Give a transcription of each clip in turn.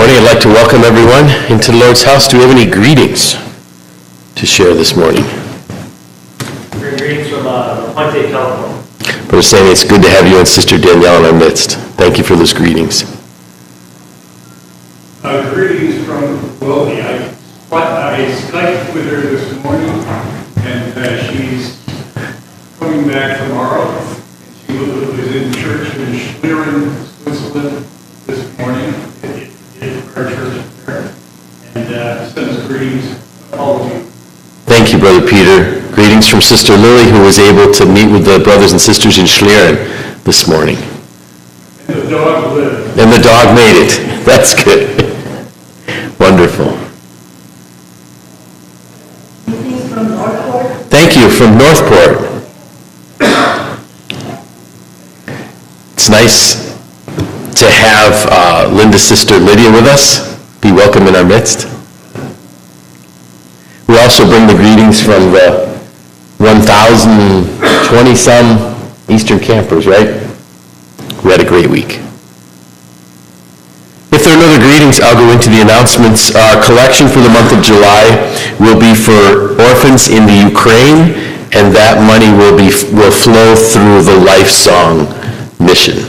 morning. I'd like to welcome everyone into the Lord's house. Do we have any greetings to share this morning? Greetings from Ponte, California. Brother Sammy, it's good to have you and Sister Danielle in our midst. Thank you for those greetings. Greetings from Wilkie. I Skyped with her this morning, and she's coming back tomorrow. She was in church in Schlieren, Switzerland this morning, in our church there, and sends greetings to all of you. Thank you, Brother Peter. Greetings from Sister Lily, who was able to meet with the brothers and sisters in Schlieren this morning. And the dog lived. And the dog made it. That's good. Wonderful. Greetings from Northport. Thank you, from Northport. It's nice to have Linda's sister Lydia with us. Be welcome in our midst. We also bring the greetings from the 1,020-some Eastern campers, right? We had a great week. If there are no other greetings, I'll go into the announcements. Our collection for the month of July will be for orphans in the Ukraine, and that money will flow through the Life Song mission.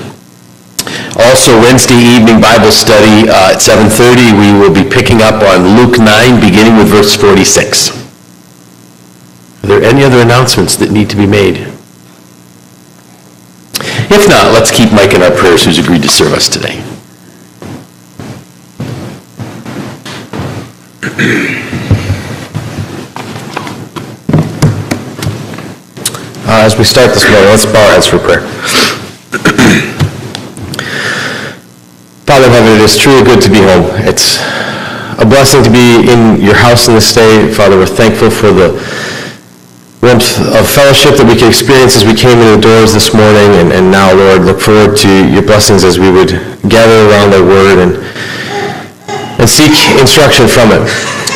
Also, Wednesday evening Bible study at 7:30, we will be picking up on Luke 9, beginning with verse 46. Are there any other announcements that need to be made? If not, let's keep Mike in our prayers, who's agreed to serve us today. As we start this morning, let's bow our heads for prayer. Father in heaven, it is truly good to be home. It's a blessing to be in your house in this day. Father, we're thankful for the warmth of fellowship that we can experience as we came in the doors this morning. And now, Lord, look forward to your blessings as we would gather around thy word and seek instruction from it.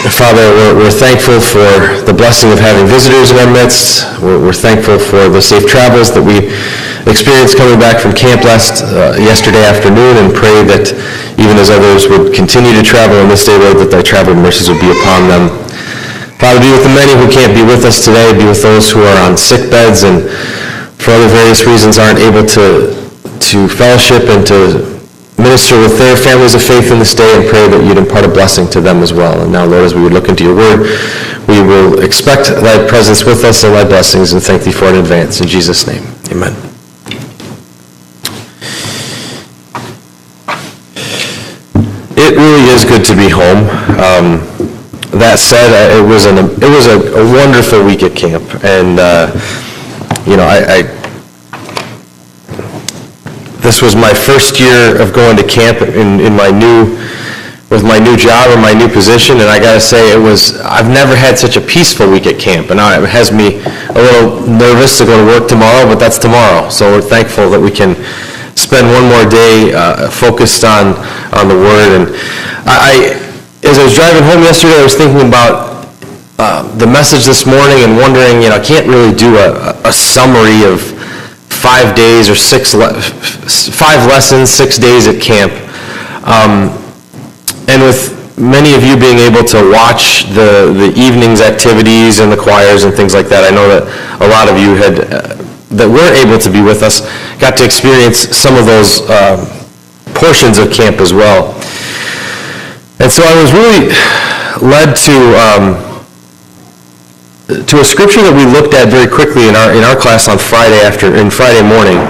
Father, we're thankful for the blessing of having visitors in our midst. We're thankful for the safe travels that we experienced coming back from camp yesterday afternoon, and pray that even as others would continue to travel on this day, Lord, that thy travel mercies would be upon them. Father, be with the many who can't be with us today. Be with those who are on sick beds and for other various reasons aren't able to fellowship and to minister with their families of faith in this day, and pray that you'd impart a blessing to them as well. And now, Lord, as we would look into your word, we will expect thy presence with us and thy blessings, and thank thee for it in advance. In Jesus' name, amen. It really is good to be home. That said, it was a wonderful week at camp, and this was my first year of going to camp with my new job or my new position, and I got to say, I've never had such a peaceful week at camp, and now it has me a little nervous to go to work tomorrow, but that's tomorrow, so we're thankful that we can spend one more day focused on the Word. And as I was driving home yesterday, I was thinking about the message this morning and wondering, I can't really do a summary of 5 days or 5 lessons, 6 days at camp. And with many of you being able to watch the evening's activities and the choirs and things like that, I know that a lot of you that were able to be with us got to experience some of those portions of camp as well. And so I was really led to a scripture that we looked at very quickly in our class on Friday morning,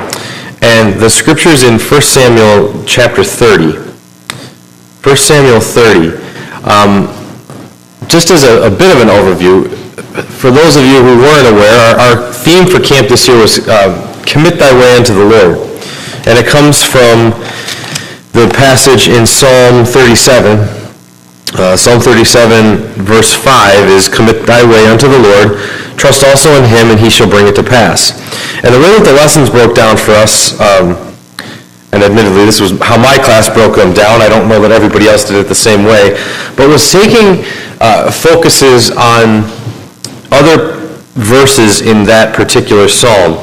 and the scripture's in 1 Samuel chapter 30. 1 Samuel 30. Just as a bit of an overview, for those of you who weren't aware, our theme for camp this year was Commit Thy Way unto the Lord, and it comes from the passage in Psalm 37. Psalm 37, verse 5 is, Commit thy way unto the Lord, trust also in him, and he shall bring it to pass. And the way that the lessons broke down for us, and admittedly this was how my class broke them down, I don't know that everybody else did it the same way, but was taking focuses on other verses in that particular psalm.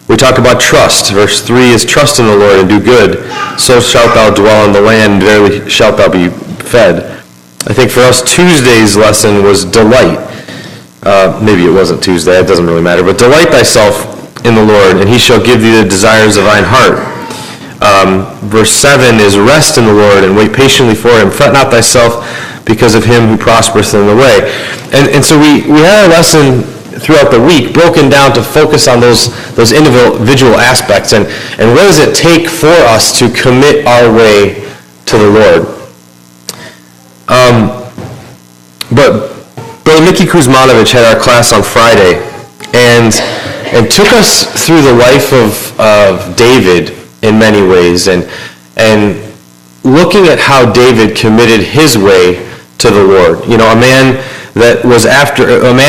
We talk about trust. Verse 3 is trust in the Lord and do good. So shalt thou dwell in the land, verily shalt thou be fed. I think for us, Tuesday's lesson was delight. Maybe it wasn't Tuesday, it doesn't really matter. But delight thyself in the Lord, and he shall give thee the desires of thine heart. Verse 7 is rest in the Lord and wait patiently for him. Fret not thyself because of him who prospereth in the way. And so we had a lesson throughout the week broken down to focus on those individual aspects and what does it take for us to commit our way to the Lord. But Brother Mickey Kuzmanovic had our class on Friday and took us through the life of David in many ways and looking at how David committed his way to the Lord. You know, a man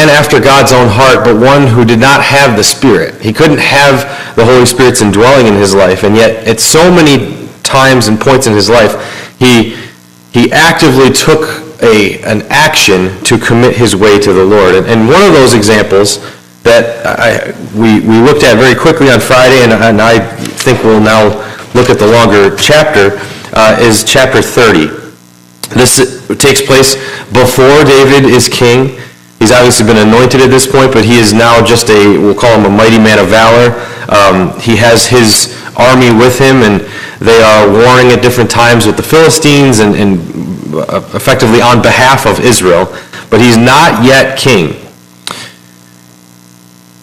after God's own heart, but one who did not have the Spirit. He couldn't have the Holy Spirit's indwelling in his life, and yet at so many times and points in his life, he actively took an action to commit his way to the Lord. And one of those examples that we looked at very quickly on Friday, and I think we'll now look at the longer chapter, is chapter 30. This takes place before David is king. He's obviously been anointed at this point, but he is now just we'll call him a mighty man of valor. He has his army with him, and they are warring at different times with the Philistines and effectively on behalf of Israel, but he's not yet king.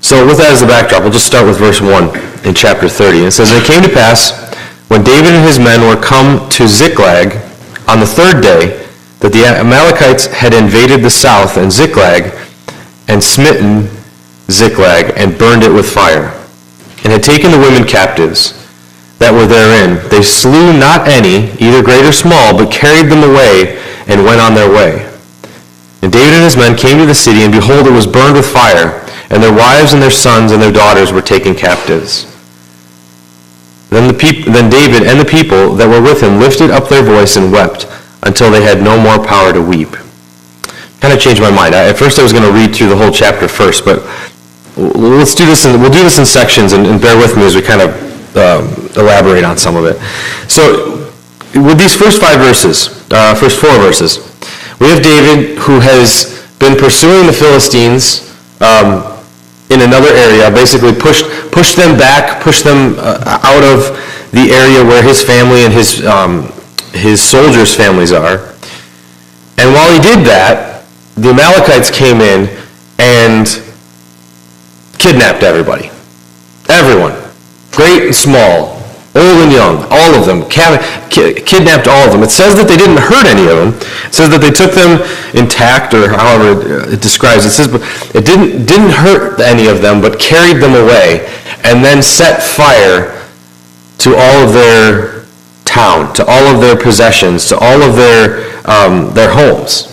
So with that as the backdrop, we'll just start with verse 1 in chapter 30. It says, "And it came to pass, when David and his men were come to Ziklag on the third day, that the Amalekites had invaded the south and Ziklag, and smitten Ziklag, and burned it with fire, and had taken the women captives that were therein. They slew not any, either great or small, but carried them away, and went on their way. And David and his men came to the city, and behold, it was burned with fire, and their wives and their sons and their daughters were taken captives. Then David and the people that were with him lifted up their voice and wept until they had no more power to weep." Kind of changed my mind. At first I was going to read through the whole chapter first, but let's do this. We'll do this in sections, and bear with me as we kind of elaborate on some of it. So with these first four verses, we have David who has been pursuing the Philistines in another area, basically push them back, push them out of the area where his family and his soldiers' families are. And while he did that, the Amalekites came in and kidnapped everybody. Everyone. Great and small, old and young, all of them, kidnapped all of them. It says that they didn't hurt any of them. It says that they took them intact, or however it describes it. It says it didn't hurt any of them, but carried them away, and then set fire to all of their town, to all of their possessions, to all of their homes.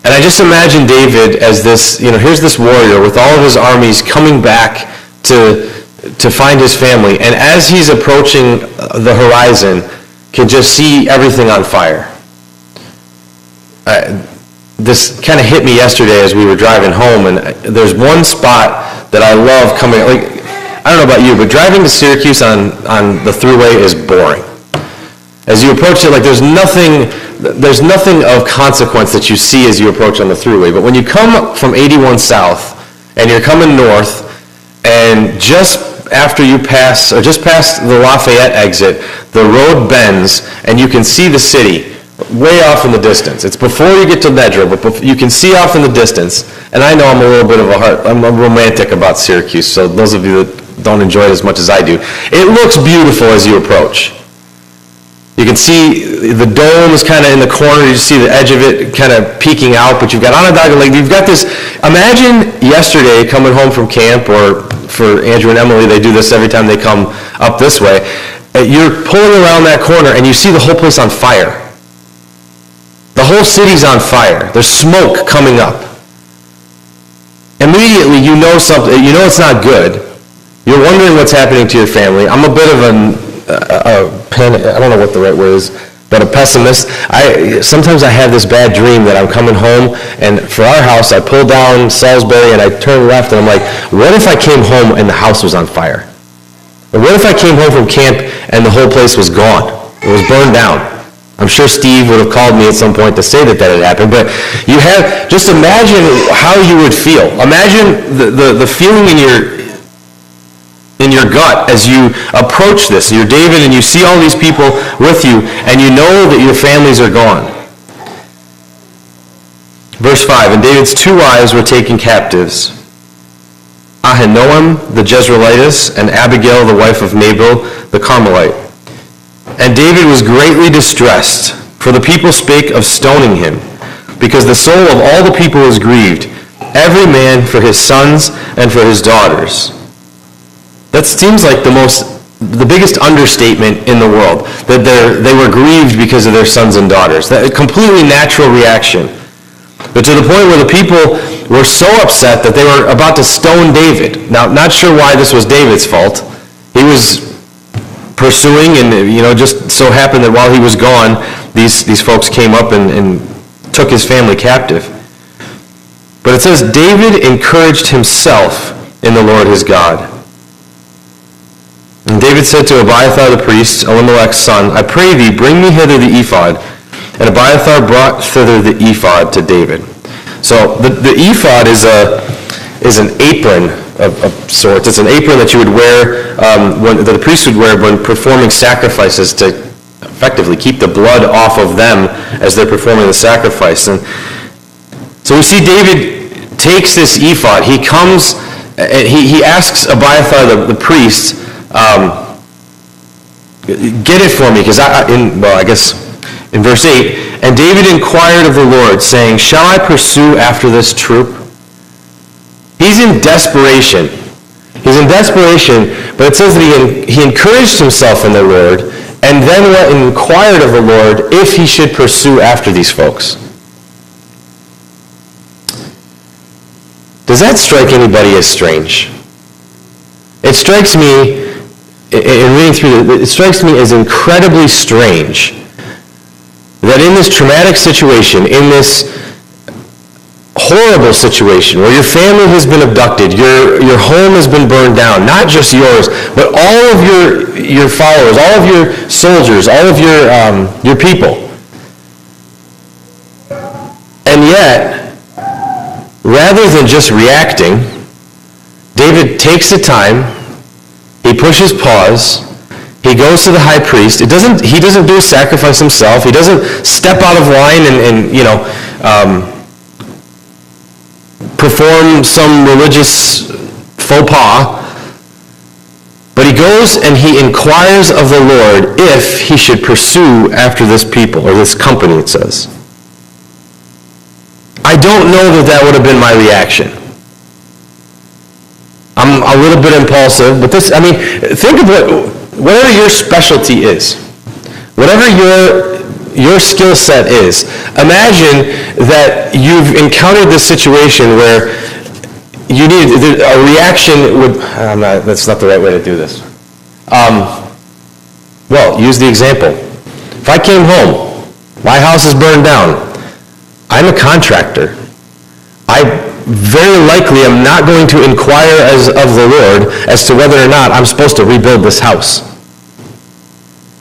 And I just imagine David as this, here's this warrior with all of his armies coming back to find his family, and as he's approaching the horizon, can just see everything on fire. This kind of hit me yesterday as we were driving home, and there's one spot that I love coming, I don't know about you, but driving to Syracuse on the thruway is boring. As you approach it, there's nothing of consequence that you see as you approach on the thruway, but when you come from 81 South, and you're coming north, and just after you pass, or just past the Lafayette exit, the road bends, and you can see the city way off in the distance. It's before you get to Nedra, but you can see off in the distance. And I know I'm a little bit of I'm a romantic about Syracuse, so those of you that don't enjoy it as much as I do, it looks beautiful as you approach. You can see the dome is kind of in the corner. You see the edge of it kind of peeking out, but you've got Onondaga Lake. You've got this. Imagine yesterday coming home from camp, or for Andrew and Emily, they do this every time they come up this way. You're pulling around that corner, and you see the whole place on fire. The whole city's on fire. There's smoke coming up. Immediately, you know something. You know it's not good. You're wondering what's happening to your family. I'm a bit of I don't know what the right word is, but a pessimist. Sometimes I have this bad dream that I'm coming home, and for our house, I pull down Salisbury and I turn left, and I'm like, what if I came home and the house was on fire? Or what if I came home from camp and the whole place was gone? It was burned down. I'm sure Steve would have called me at some point to say that had happened, but just imagine how you would feel. Imagine the feeling in your gut as you approach this. You're David and you see all these people with you and you know that your families are gone. Verse 5, and David's 2 wives were taken captives, Ahinoam the Jezreelitess and Abigail the wife of Nabal the Carmelite. And David was greatly distressed, for the people spake of stoning him, because the soul of all the people was grieved, every man for his sons and for his daughters. That seems like the biggest understatement in the world, that they were grieved because of their sons and daughters. That a completely natural reaction. But to the point where the people were so upset that they were about to stone David. Now, not sure why this was David's fault. He was pursuing, and just so happened that while he was gone, these folks came up and took his family captive. But it says, David encouraged himself in the Lord his God. And David said to Abiathar the priest, Elimelech's son, I pray thee, bring me hither the ephod. And Abiathar brought thither the ephod to David. So the ephod is an apron of sorts. It's an apron that you would wear, that the priest would wear when performing sacrifices to effectively keep the blood off of them as they're performing the sacrifice. And so we see David takes this ephod. He comes, he asks Abiathar the priest, get it for me, because I guess in verse 8, and David inquired of the Lord, saying, shall I pursue after this troop? He's in desperation. He's in desperation, but it says that he encouraged himself in the Lord, and then went and inquired of the Lord if he should pursue after these folks. Does that strike anybody as strange? It strikes me, in reading through it strikes me as incredibly strange that in this traumatic situation, in this horrible situation where your family has been abducted, your home has been burned down, not just yours, but all of your followers, all of your soldiers, all of your people. And yet, rather than just reacting, David takes the time, he pushes pause, he goes to the high priest. He doesn't do a sacrifice himself. He doesn't step out of line and perform some religious faux pas. But he goes and he inquires of the Lord if he should pursue after this people, or this company, it says. I don't know that would have been my reaction. I'm a little bit impulsive, but think of whatever your specialty is, whatever your skill set is. Imagine that you've encountered this situation where you need a reaction that's not the right way to do this. Well, use the example. If I came home, my house is burned down, I'm a contractor. I very likely am not going to inquire of the Lord as to whether or not I'm supposed to rebuild this house.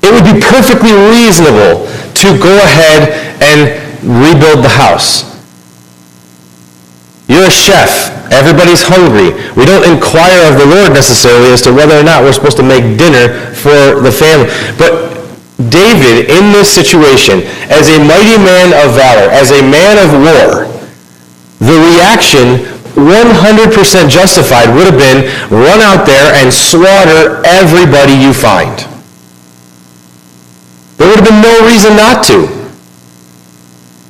It would be perfectly reasonable to go ahead and rebuild the house. You're a chef. Everybody's hungry. We don't inquire of the Lord necessarily as to whether or not we're supposed to make dinner for the family. But David, in this situation, as a mighty man of valor, as a man of war, the reaction, 100% justified, would have been run out there and slaughter everybody you find. There would have been no reason not to.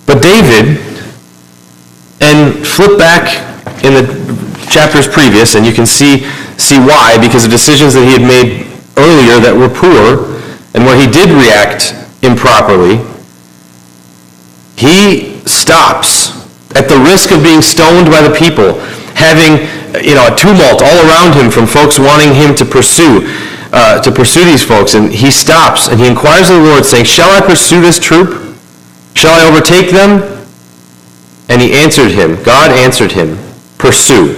But David, and flip back in the chapters previous, and you can see why, because of decisions that he had made earlier that were poor, and where he did react improperly, he stops at the risk of being stoned by the people, having a tumult all around him from folks wanting him to pursue these folks, and he stops and he inquires of the Lord, saying, shall I pursue this troop? Shall I overtake them? And he answered him, God answered him, pursue.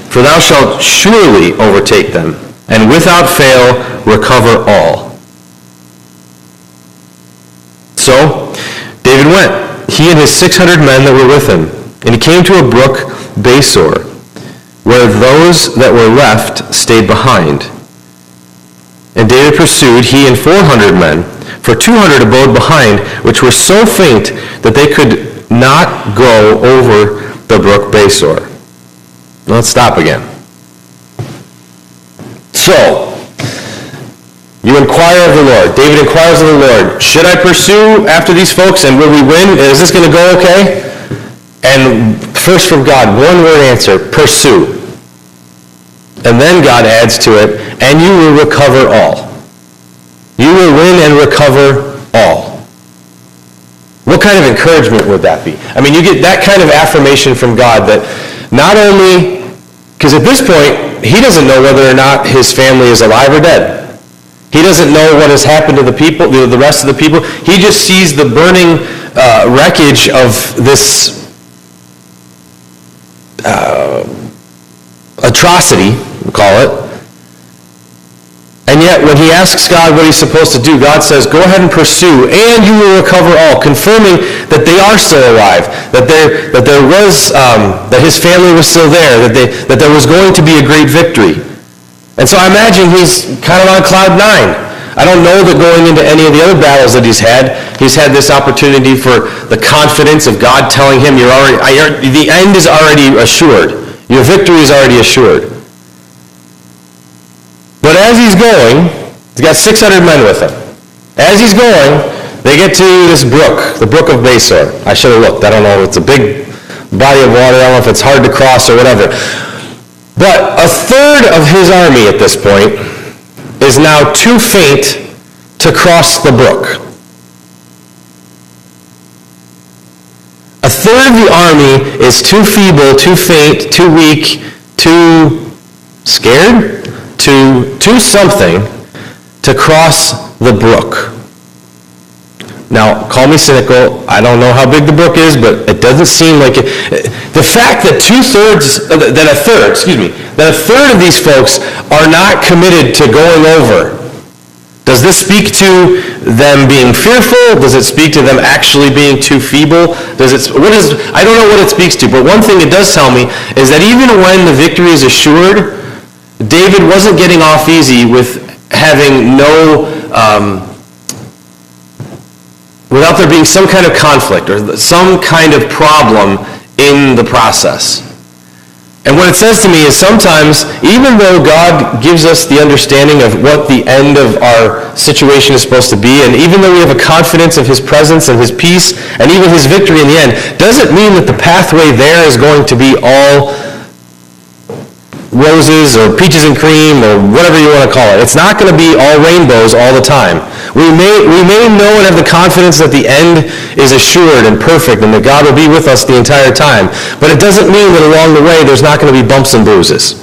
For thou shalt surely overtake them, and without fail recover all. So David went, he and his 600 men that were with him, and he came to a brook, Besor, where those that were left stayed behind. And David pursued, he and 400 men, for 200 abode behind, which were so faint that they could not go over the brook Besor. Let's stop again. So, you inquire of the Lord. David inquires of the Lord, should I pursue after these folks, and will we win? Is this going to go okay? And first from God, one word answer, pursue. And then God adds to it, and you will recover all. You will win and recover all. What kind of encouragement would that be? I mean, you get that kind of affirmation from God that not only, because at this point, he doesn't know whether or not his family is alive or dead. He doesn't know what has happened to the people, the rest of the people. He just sees the burning wreckage of this atrocity, we'll call it. And yet, when he asks God what he's supposed to do, God says, go ahead and pursue, and you will recover all, confirming that they are still alive, that his family was still there, that there was going to be a great victory. And so I imagine he's kind of on cloud nine. I don't know that going into any of the other battles that he's had this opportunity for the confidence of God telling him, the end is already assured. Your victory is already assured. But as he's going, he's got 600 men with him. As he's going, they get to this brook, the brook of Besor. I should have looked. I don't know. It's a big body of water. I don't know if it's hard to cross or whatever. But a third of his army at this point is now too faint to cross the brook. A third of the army is too feeble, too faint, too weak, too scared, to something to cross the brook. Now, call me cynical. I don't know how big the brook is, but it doesn't seem like it. The fact that a third of these folks are not committed to going over, does this speak to them being fearful? Does it speak to them actually being too feeble? I don't know what it speaks to, but one thing it does tell me is that even when the victory is assured, David wasn't getting off easy with having without there being some kind of conflict or some kind of problem in the process. And what it says to me is sometimes, even though God gives us the understanding of what the end of our situation is supposed to be, and even though we have a confidence of his presence and his peace, and even his victory in the end, doesn't mean that the pathway there is going to be all roses or peaches and cream or whatever you want to call it. It's not going to be all rainbows all the time. We may know and have the confidence that the end is assured and perfect and that God will be with us the entire time. But it doesn't mean that along the way there's not going to be bumps and bruises.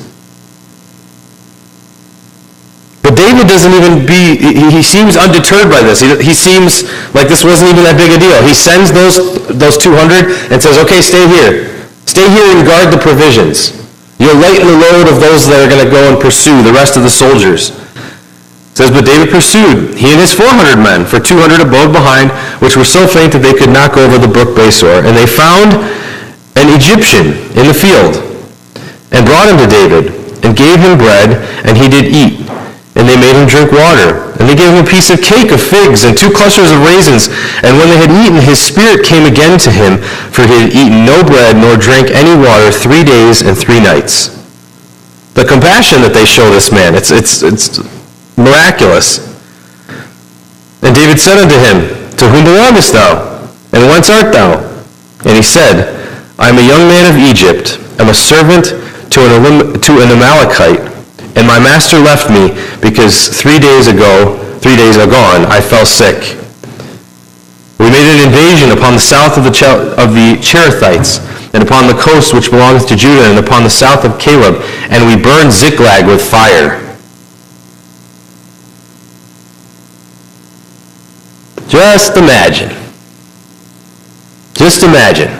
But David he seems undeterred by this. He seems like this wasn't even that big a deal. He sends those 200 and says, okay, stay here. Stay here and guard the provisions. You'll lighten the load of those that are going to go and pursue the rest of the soldiers. It says, but David pursued, he and his 400 men, for 200 abode behind, which were so faint that they could not go over the brook Besor. And they found an Egyptian in the field, and brought him to David, and gave him bread, and he did eat. And they made him drink water. And they gave him a piece of cake of figs and 2 clusters of raisins. And when they had eaten, his spirit came again to him, for he had eaten no bread nor drank any water 3 days and 3 nights. The compassion that they show this man, it's miraculous. And David said unto him, to whom belongest thou? And whence art thou? And he said, I am a young man of Egypt, am a servant to an Amalekite. And my master left me because 3 days agone, I fell sick. We made an invasion upon the south of the Cherethites, and upon the coast which belongeth to Judah, and upon the south of Caleb, and we burned Ziklag with fire. Just imagine. Just imagine.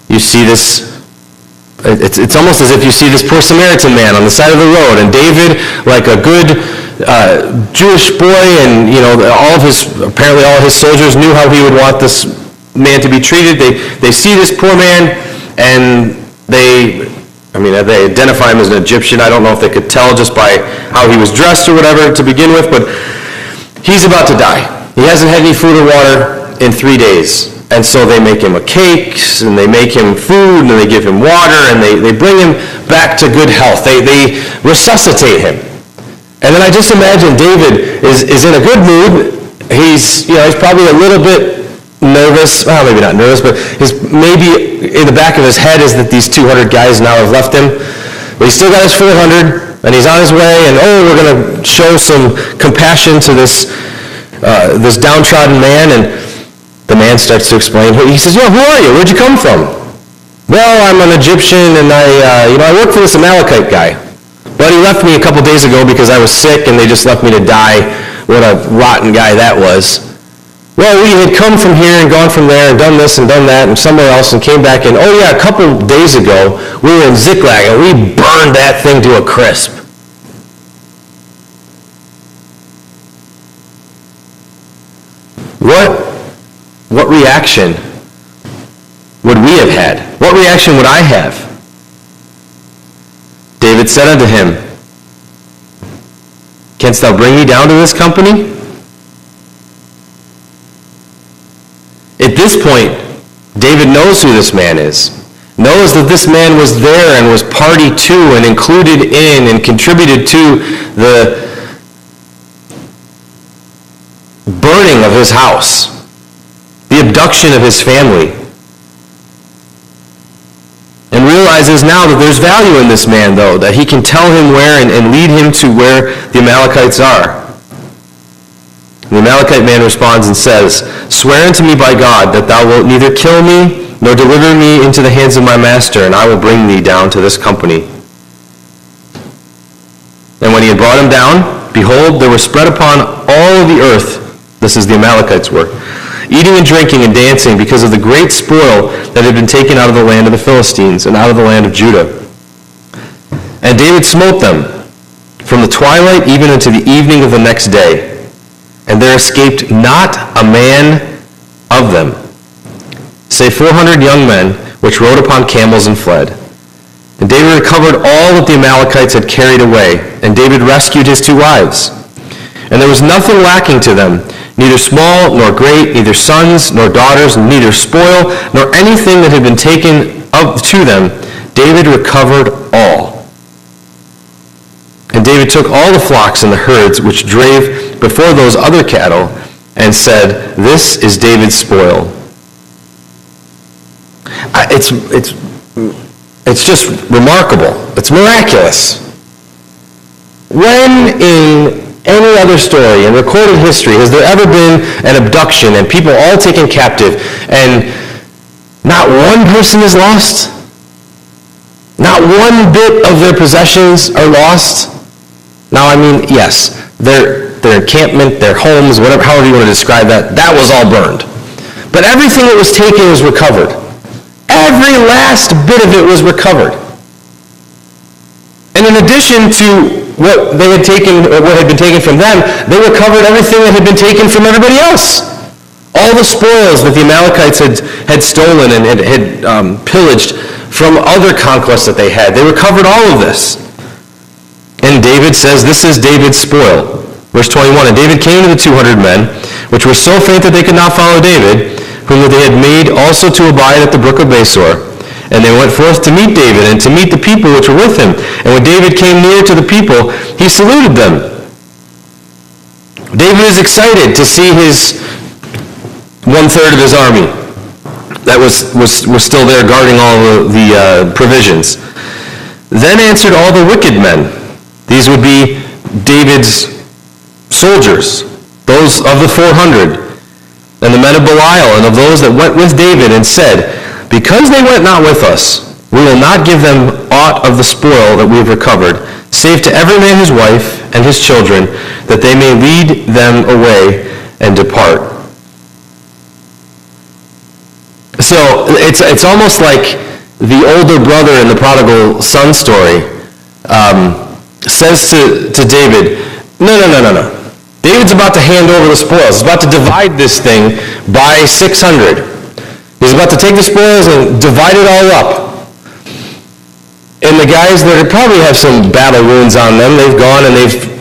You see this it's almost as if you see this poor Samaritan man on the side of the road, and David, like a good Jewish boy, and apparently all of his soldiers knew how he would want this man to be treated. They see this poor man, and they identify him as an Egyptian. I don't know if they could tell just by how he was dressed or whatever to begin with, but he's about to die. He hasn't had any food or water in 3 days. And so they make him a cake, and they make him food, and they give him water, and they bring him back to good health. They resuscitate him. And then I just imagine David is in a good mood. He's probably a little bit nervous. Well, maybe not nervous, but maybe in the back of his head is that these 200 guys now have left him. But he's still got his 400, and he's on his way, and we're going to show some compassion to this downtrodden man. And the man starts to explain. He says, who are you? Where'd you come from? Well, I'm an Egyptian, and I work for this Amalekite guy. But he left me a couple days ago because I was sick, and they just left me to die. What a rotten guy that was. Well, we had come from here and gone from there and done this and done that and somewhere else and came back, and a couple days ago, we were in Ziklag, and we burned that thing to a crisp. What reaction would we have had? What reaction would I have? David said unto him, Canst thou bring me down to this company? At this point, David knows who this man is, knows that this man was there and was party to and included in and contributed to the burning of his house, the abduction of his family, and realizes now that there's value in this man, though, that he can tell him where and lead him to where the Amalekites are. The Amalekite man responds and says, Swear unto me by God that thou wilt neither kill me nor deliver me into the hands of my master, and I will bring thee down to this company. And when he had brought him down, behold, there were spread upon all of the earth, this is the Amalekites' work, eating and drinking and dancing because of the great spoil that had been taken out of the land of the Philistines and out of the land of Judah. And David smote them from the twilight even unto the evening of the next day. And there escaped not a man of them, save 400 young men, which rode upon camels and fled. And David recovered all that the Amalekites had carried away, and David rescued his 2 wives. And there was nothing lacking to them, neither small nor great, neither sons nor daughters, neither spoil, nor anything that had been taken to them. David recovered all. And David took all the flocks and the herds which drave before those other cattle, and said, This is David's spoil. It's just remarkable. It's miraculous. When in any other story in recorded history has there ever been an abduction and people all taken captive and not one person is lost? Not one bit of their possessions are lost? Now, yes, their encampment, their homes, however you want to describe that, that was all burned. But everything that was taken was recovered. Every last bit of it was recovered. And in addition to what had been taken from them, they recovered everything that had been taken from everybody else. All the spoils that the Amalekites had stolen and had pillaged from other conquests that they had, they recovered all of this. And David says, this is David's spoil. Verse 21, And David came to the 200 men, which were so faint that they could not follow David, whom they had made also to abide at the brook of Besor. And they went forth to meet David, and to meet the people which were with him. And when David came near to the people, he saluted them. David is excited to see his 1/3 of his army that was still there guarding all the provisions. Then answered all the wicked men. These would be David's soldiers, those of the 400, and the men of Belial, and of those that went with David, and said, Because they went not with us, we will not give them aught of the spoil that we have recovered, save to every man his wife and his children, that they may lead them away and depart. So it's almost like the older brother in the prodigal son story, says to David, no. David's about to hand over the spoils. He's about to divide this thing by 600. He's about to take the spoils and divide it all up. And the guys that probably have some battle wounds on them, they've gone and they've,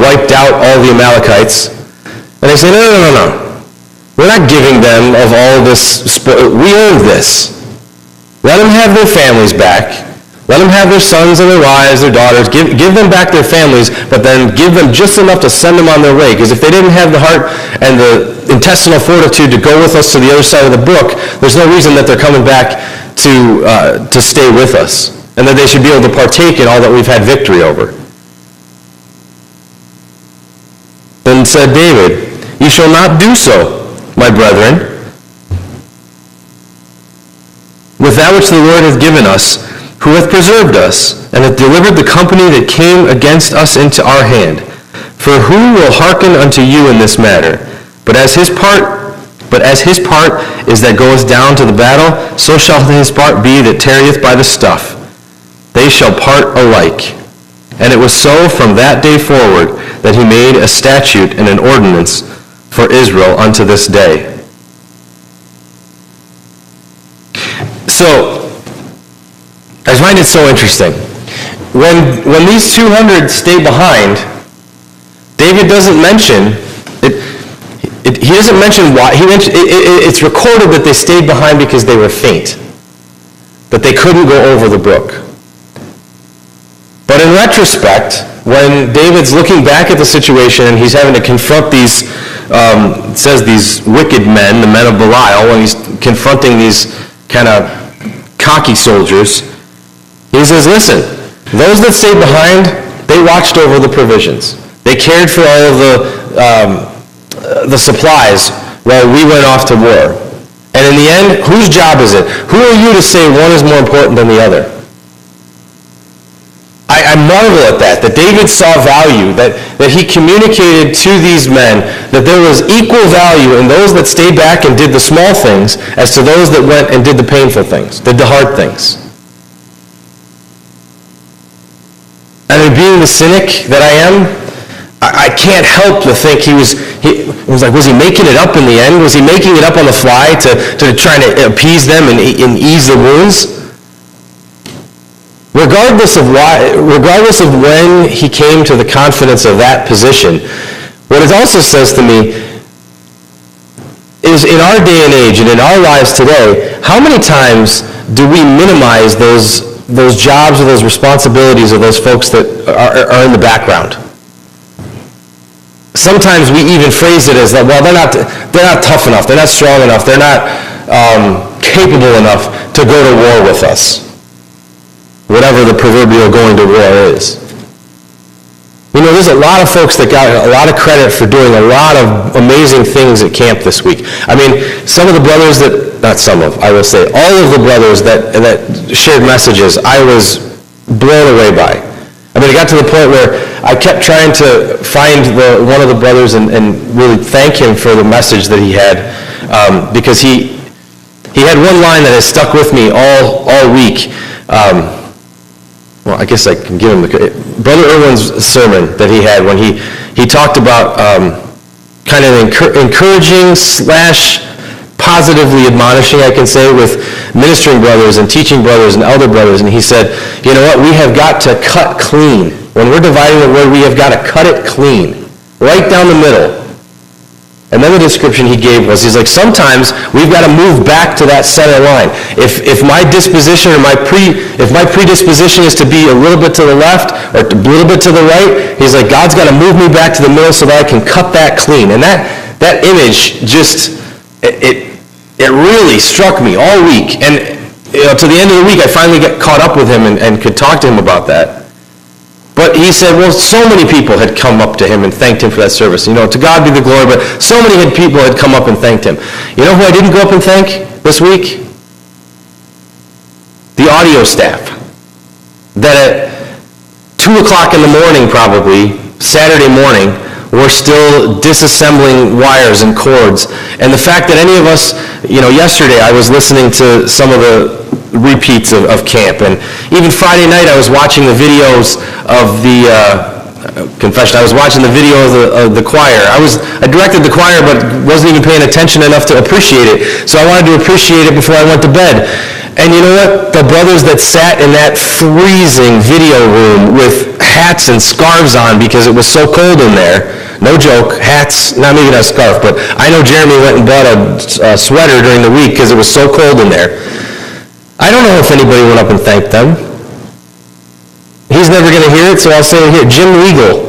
wiped out all the Amalekites. And they say, no. We're not giving them of all this spoil. We earned this. Let them have their families back. Let them have their sons and their wives, their daughters. Give them back their families, but then give them just enough to send them on their way. Because if they didn't have the heart and the intestinal fortitude to go with us to the other side of the brook, there's no reason that they're coming back to stay with us. And that they should be able to partake in all that we've had victory over. Then said David, "You shall not do so, my brethren. With that which the Lord hath given us, who hath preserved us, and hath delivered the company that came against us into our hand. For who will hearken unto you in this matter? But as his part is that goeth down to the battle, so shall his part be that tarrieth by the stuff. They shall part alike." And it was so from that day forward that he made a statute and an ordinance for Israel unto this day. So, I find it so interesting. When these 200 stay behind, David doesn't mention it. He doesn't mention why. It's recorded that they stayed behind because they were faint, that they couldn't go over the brook. But in retrospect, when David's looking back at the situation and he's having to confront these, it says these wicked men, the men of Belial, when he's confronting these kind of cocky soldiers, he says, listen, those that stayed behind, they watched over the provisions. They cared for all of the supplies while we went off to war. And in the end, whose job is it? Who are you to say one is more important than the other? I marvel at that David saw value, that he communicated to these men that there was equal value in those that stayed back and did the small things as to those that went and did the painful things, did the hard things. And being the cynic that I am, I can't help but think was he making it up in the end? Was he making it up on the fly to try to appease them and ease the wounds? Regardless of when he came to the confidence of that position, what it also says to me is in our day and age and in our lives today, how many times do we minimize those jobs or those responsibilities of those folks that are in the background? Sometimes we even phrase it as that, well, they're not tough enough, they're not strong enough, they're not capable enough to go to war with us. Whatever the proverbial going to war is. There's a lot of folks that got a lot of credit for doing a lot of amazing things at camp this week. I mean, some of the brothers I will say, all of the brothers that shared messages, I was blown away by. I mean, it got to the point where I kept trying to find one of the brothers and really thank him for the message that he had, because he had one line that has stuck with me all week. Well, I guess I can give him Brother Irwin's sermon that he had when he talked about kind of encouraging / positively admonishing, I can say, with ministering brothers and teaching brothers and elder brothers. And he said, you know what, we have got to cut clean. When we're dividing the word, we have got to cut it clean, right down the middle. And then the description he gave was, he's like, sometimes we've got to move back to that center line. If my disposition or if my predisposition is to be a little bit to the left or a little bit to the right, he's like, God's got to move me back to the middle so that I can cut that clean. And that image just, it really struck me all week. And to the end of the week, I finally got caught up with him and could talk to him about that. But he said, well, so many people had come up to him and thanked him for that service. To God be the glory, but so many people had come up and thanked him. You know who I didn't go up and thank this week? The audio staff. That at 2 o'clock in the morning, probably, Saturday morning, we're still disassembling wires and cords. And the fact that any of us, yesterday I was listening to some of the repeats of camp. And even Friday night, I was watching the videos of the, confession, I was watching the video of the choir. I directed the choir, but wasn't even paying attention enough to appreciate it. So I wanted to appreciate it before I went to bed. And you know what? The brothers that sat in that freezing video room with hats and scarves on because it was so cold in there, no joke, hats, not maybe not a scarf, but I know Jeremy went and bought a sweater during the week because it was so cold in there. I don't know if anybody went up and thanked them. He's never going to hear it, so I'll say it here. Jim Legal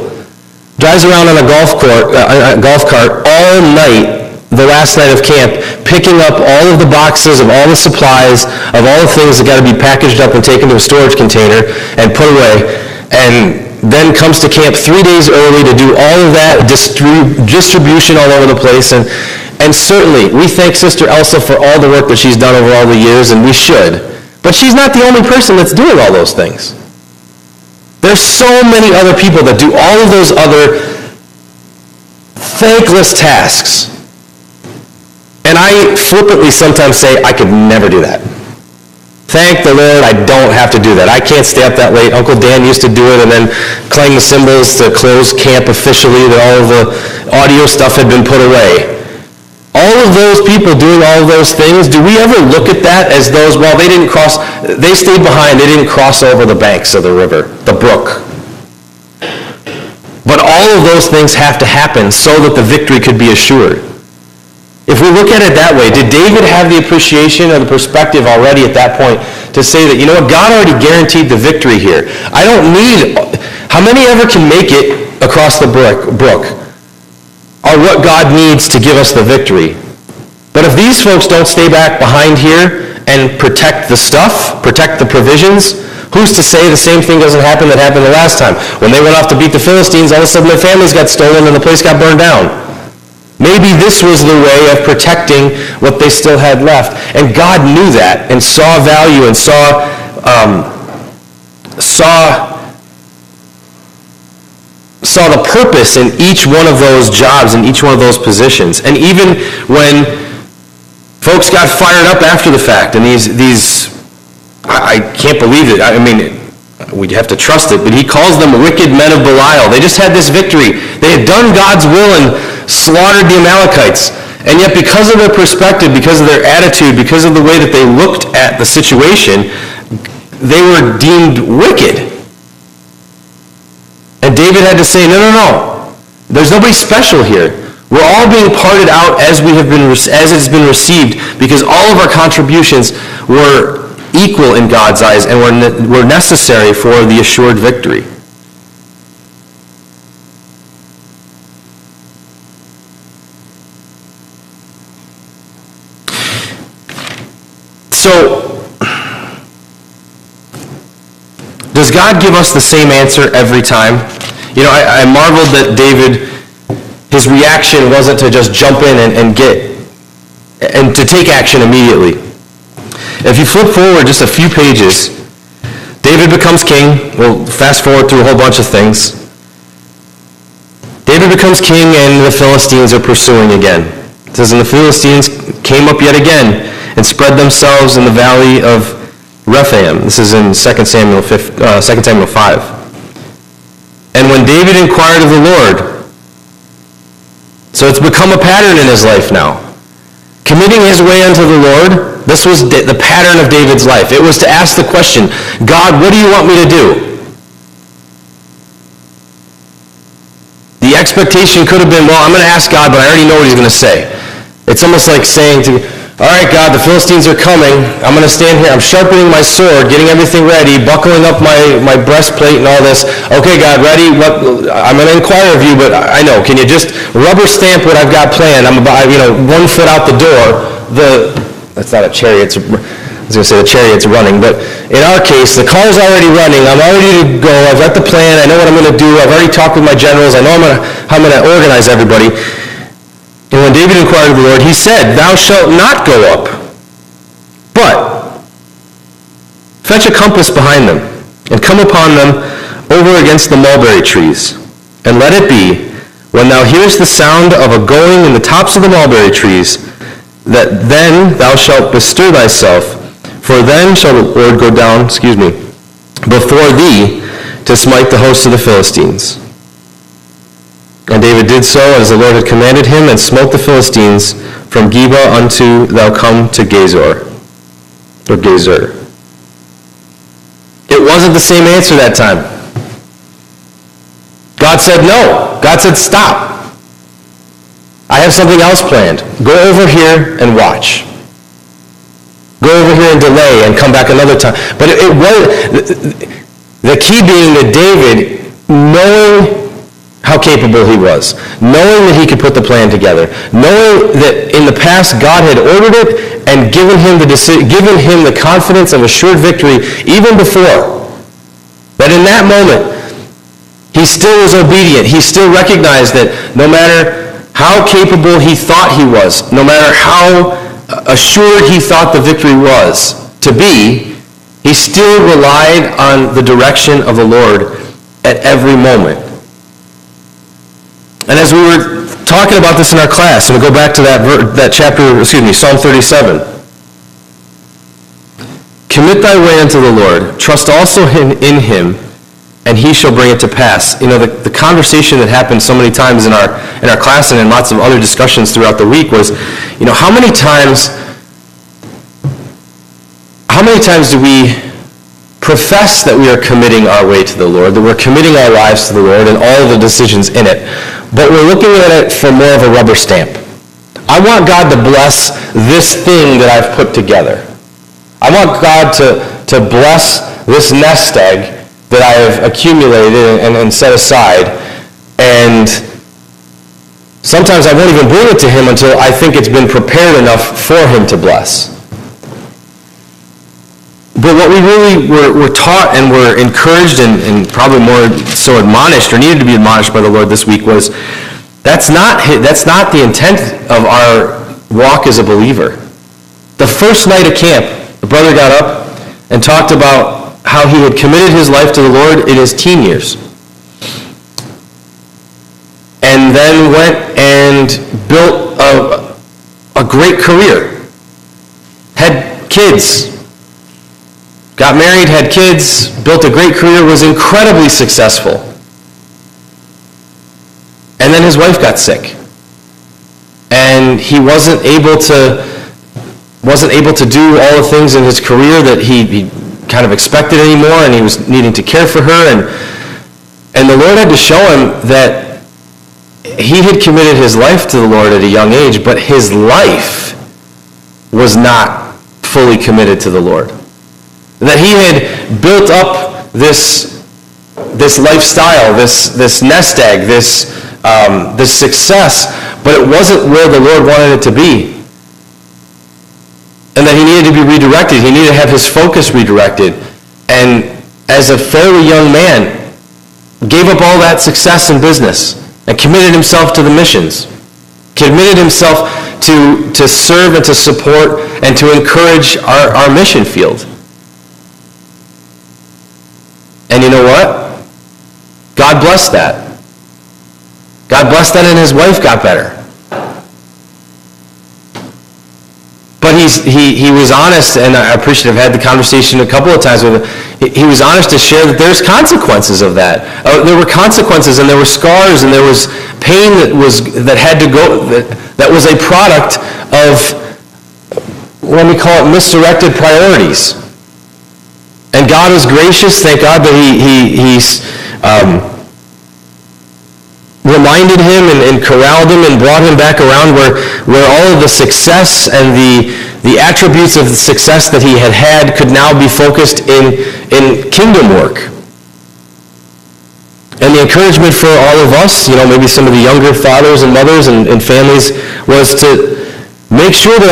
drives around on a golf cart all night, the last night of camp, picking up all of the boxes of all the supplies, of all the things that got to be packaged up and taken to a storage container and put away, and then comes to camp 3 days early to do all of that distribution all over the place. And certainly, we thank Sister Elsa for all the work that she's done over all the years, and we should. But she's not the only person that's doing all those things. There's so many other people that do all of those other thankless tasks. And I flippantly sometimes say, I could never do that. Thank the Lord, I don't have to do that. I can't stay up that late. Uncle Dan used to do it and then clang the cymbals to close camp officially, that all of the audio stuff had been put away. All of those people doing all of those things, do we ever look at that as those, well, they stayed behind, they didn't cross over the banks of the river, the brook. But all of those things have to happen so that the victory could be assured. If we look at it that way, did David have the appreciation or the perspective already at that point to say that, you know what, God already guaranteed the victory here. I don't need, how many ever can make it across the brook are what God needs to give us the victory. But if these folks don't stay back behind here and protect the stuff, protect the provisions, who's to say the same thing doesn't happen that happened the last time? When they went off to beat the Philistines, all of a sudden their families got stolen and the place got burned down. Maybe this was the way of protecting what they still had left. And God knew that and saw value and saw the purpose in each one of those jobs, in each one of those positions. And even when folks got fired up after the fact, and I can't believe it. I mean, we'd have to trust it, but he calls them wicked men of Belial. They just had this victory. They had done God's will and slaughtered the Amalekites. And yet because of their perspective, because of their attitude, because of the way that they looked at the situation, they were deemed wicked. And David had to say, no. There's nobody special here. We're all being parted out as it's been received, because all of our contributions were equal in God's eyes and were necessary for the assured victory. So, does God give us the same answer every time? You know, I marveled that David, his reaction wasn't to just jump in and to take action immediately. If you flip forward just a few pages, David becomes king. We'll fast forward through a whole bunch of things. David becomes king and the Philistines are pursuing again. It says, and the Philistines came up yet again and spread themselves in the valley of Rephaim. This is in 2 Samuel 5. And when David inquired of the Lord, so it's become a pattern in his life now. Committing his way unto the Lord, this was the pattern of David's life. It was to ask the question, God, what do you want me to do? The expectation could have been, well, I'm going to ask God, but I already know what he's going to say. It's almost like saying to, all right, God, the Philistines are coming. I'm going to stand here. I'm sharpening my sword, getting everything ready, buckling up my breastplate and all this. Okay, God, ready? I'm going to inquire of you, but I know. Can you just rubber stamp what I've got planned? I'm about, 1 foot out the door. That's not a chariot. I was going to say the chariot's running, but in our case, the car's already running. I'm all ready to go. I've got the plan. I know what I'm going to do. I've already talked with my generals. I know how I'm going to organize everybody. And when David inquired of the Lord, he said, thou shalt not go up, but fetch a compass behind them, and come upon them over against the mulberry trees. And let it be, when thou hearest the sound of a going in the tops of the mulberry trees, that then thou shalt bestir thyself, For then shall the Lord go down, before thee to smite the host of the Philistines. And David did so as the Lord had commanded him, and smote the Philistines from Geba unto thou come to Gezer. It wasn't the same answer that time. God said no. God said stop. I have something else planned. Go over here and watch. Go over here and delay and come back another time. But it was, the key being that David, knowing how capable he was, knowing that he could put the plan together, knowing that in the past God had ordered it and given him the confidence of assured victory even before, that in that moment, he still was obedient. He still recognized that no matter how capable he thought he was, no matter how assured he thought the victory was to be, he still relied on the direction of the Lord at every moment. And as we were talking about this in our class, and we go back to that chapter, Psalm 37. Commit thy way unto the Lord, trust also in him, and he shall bring it to pass. You know, the conversation that happened so many times in our class and in lots of other discussions throughout the week was, how many times do we profess that we are committing our way to the Lord, that we're committing our lives to the Lord and all of the decisions in it, but we're looking at it for more of a rubber stamp. I want God to bless this thing that I've put together. I want God to bless this nest egg that I have accumulated and set aside, and sometimes I won't even bring it to him until I think it's been prepared enough for him to bless. But what we really were taught and were encouraged and probably more so admonished or needed to be admonished by the Lord this week was that's not the intent of our walk as a believer. The first night of camp, the brother got up and talked about how he had committed his life to the Lord in his teen years. And then went and built a great career. Had kids. Got married, had kids, built a great career, was incredibly successful. And then his wife got sick. And he wasn't able to do all the things in his career that he kind of expected anymore, and he was needing to care for her. And the Lord had to show him that he had committed his life to the Lord at a young age, but his life was not fully committed to the Lord. That he had built up this lifestyle, this nest egg, this success, but it wasn't where the Lord wanted it to be. And that he needed to be redirected. He needed to have his focus redirected. And as a fairly young man, gave up all that success in business and committed himself to the missions. Committed himself to serve and to support and to encourage our mission field. And you know what? God blessed that. God blessed that, and his wife got better. But he was honest, and I appreciate I've had the conversation a couple of times with him. He was honest to share that there's consequences of that. There were consequences, and there were scars, and there was pain that had to go. That was a product of, let me call it, misdirected priorities. And God was gracious. Thank God that he reminded him and corralled him and brought him back around where all of the success and the attributes of the success that he had could now be focused in kingdom work. And the encouragement for all of us, maybe some of the younger fathers and mothers and families, was to make sure that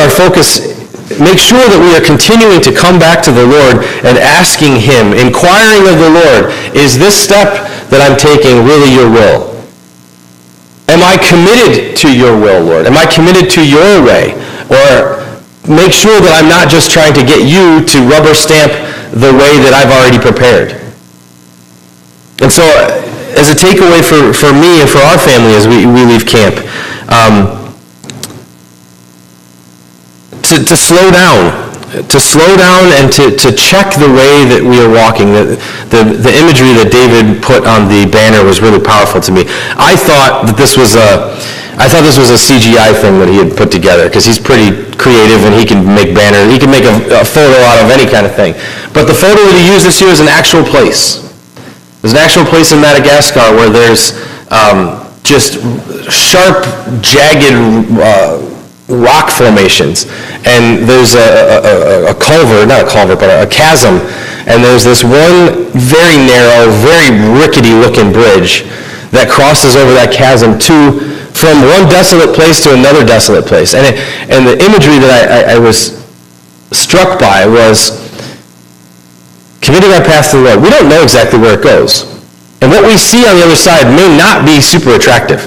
we are continuing to come back to the Lord and asking him, inquiring of the Lord, is this step that I'm taking really your will? Am I committed to your will, Lord? Am I committed to your way? Or make sure that I'm not just trying to get you to rubber stamp the way that I've already prepared. And so, as a takeaway for me and for our family as we leave camp, to slow down to slow down and to check the way that we are walking. The imagery that David put on the banner was really powerful to me. I thought this was a CGI thing that he had put together, because he's pretty creative and he can make banners, he can make a photo out of any kind of thing. But the photo that he used this year is an actual place. There's an actual place in Madagascar where there's just sharp, jagged rock formations, and there's a culvert, not a culvert, but a chasm, and there's this one very narrow, very rickety-looking bridge that crosses over that chasm from one desolate place to another desolate place. And the imagery that I was struck by was committing our path to the Lord. We don't know exactly where it goes. And what we see on the other side may not be super attractive.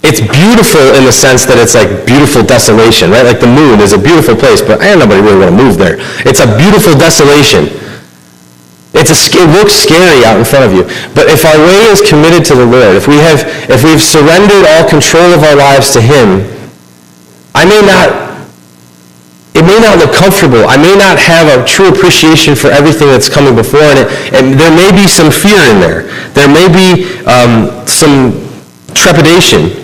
It's beautiful in the sense that it's like beautiful desolation, right? Like the moon is a beautiful place, but nobody really want to move there. It's a beautiful desolation. It looks scary out in front of you. But if our way is committed to the Lord, if we've surrendered all control of our lives to Him, it may not look comfortable. I may not have a true appreciation for everything that's coming before, and there may be some fear in there. There may be some trepidation.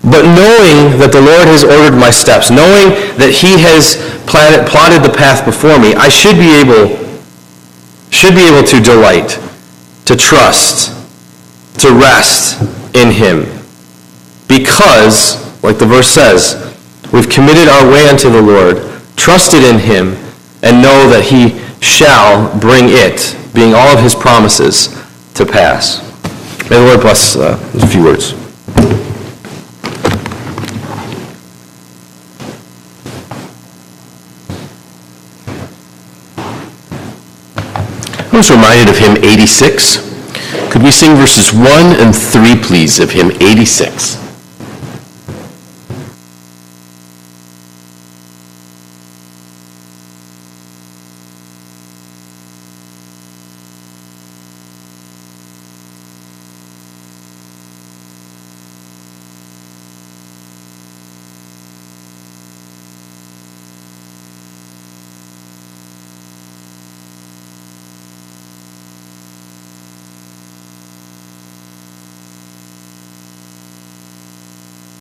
But knowing that the Lord has ordered my steps, knowing that He has plotted the path before me, I should be able to delight, to trust, to rest in Him. Because, like the verse says, we've committed our way unto the Lord, trusted in Him, and know that He shall bring it, being all of His promises, to pass. May the Lord bless those few words. I was reminded of hymn 86. Could we sing verses 1 and 3, please, of hymn 86?